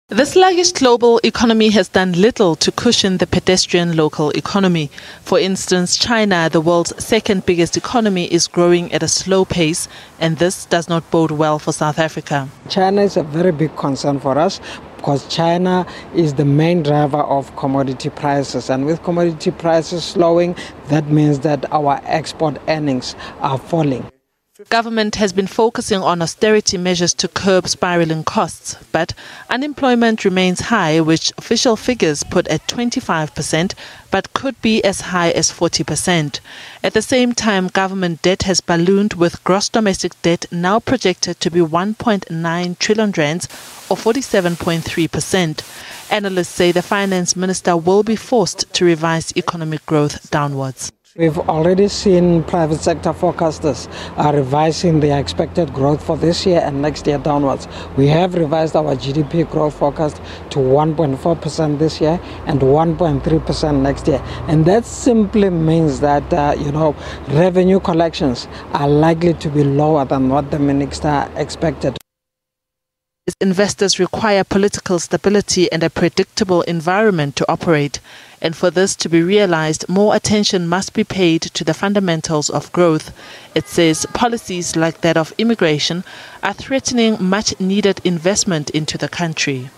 The sluggish global economy has done little to cushion the pedestrian local economy. For instance, China, the world's second biggest economy, is growing at a slow pace, and this does not bode well for South Africa. China is a very big concern for us because China is the main driver of commodity prices, and with commodity prices slowing, that means that our export earnings are falling. Government has been focusing on austerity measures to curb spiraling costs, but unemployment remains high, which official figures put at 25%, but could be as high as 40%. At the same time, government debt has ballooned, with gross domestic debt now projected to be 1.9 trillion rands, or 47.3%. Analysts say the finance minister will be forced to revise economic growth downwards. We've already seen private sector forecasters are revising their expected growth for this year and next year downwards. We have revised our GDP growth forecast to 1.4% this year and 1.3% next year. And that simply means that, revenue collections are likely to be lower than what the minister expected. Investors require political stability and a predictable environment to operate. And for this to be realized, more attention must be paid to the fundamentals of growth. It says policies like that of immigration are threatening much needed investment into the country.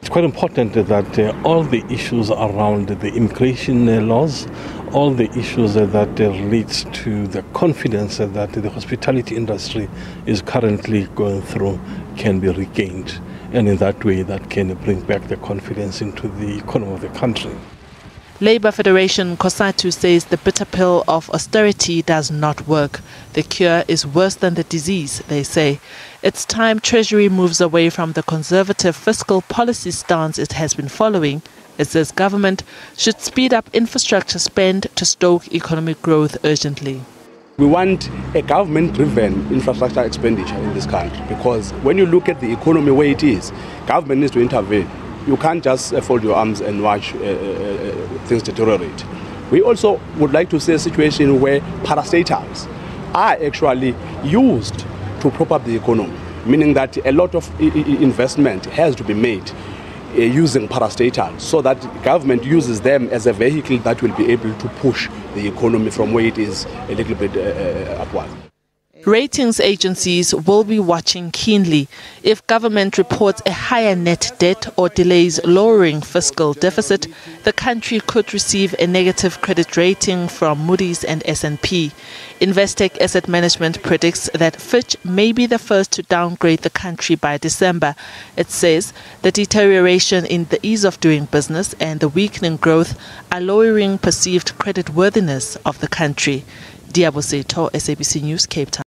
It's quite important that all the issues around the immigration laws, all the issues that relates to the confidence that the hospitality industry is currently going through can be regained. And in that way, that can bring back the confidence into the economy of the country. Labour Federation COSATU says the bitter pill of austerity does not work. The cure is worse than the disease, they say. It's time Treasury moves away from the conservative fiscal policy stance it has been following. It says government should speed up infrastructure spend to stoke economic growth urgently. We want a government-driven infrastructure expenditure in this country, because when you look at the economy where it is, government needs to intervene. You can't just fold your arms and watch things deteriorate. We also would like to see a situation where parastatals are actually used to prop up the economy, meaning that a lot of investment has to be made using parastatals, so that government uses them as a vehicle that will be able to push the economy from where it is a little bit upward. Ratings agencies will be watching keenly. If government reports a higher net debt or delays lowering fiscal deficit, the country could receive a negative credit rating from Moody's and S&P. Investec Asset Management predicts that Fitch may be the first to downgrade the country by December. It says the deterioration in the ease of doing business and the weakening growth are lowering perceived creditworthiness of the country. Diabo Seto, SABC News, Cape Town.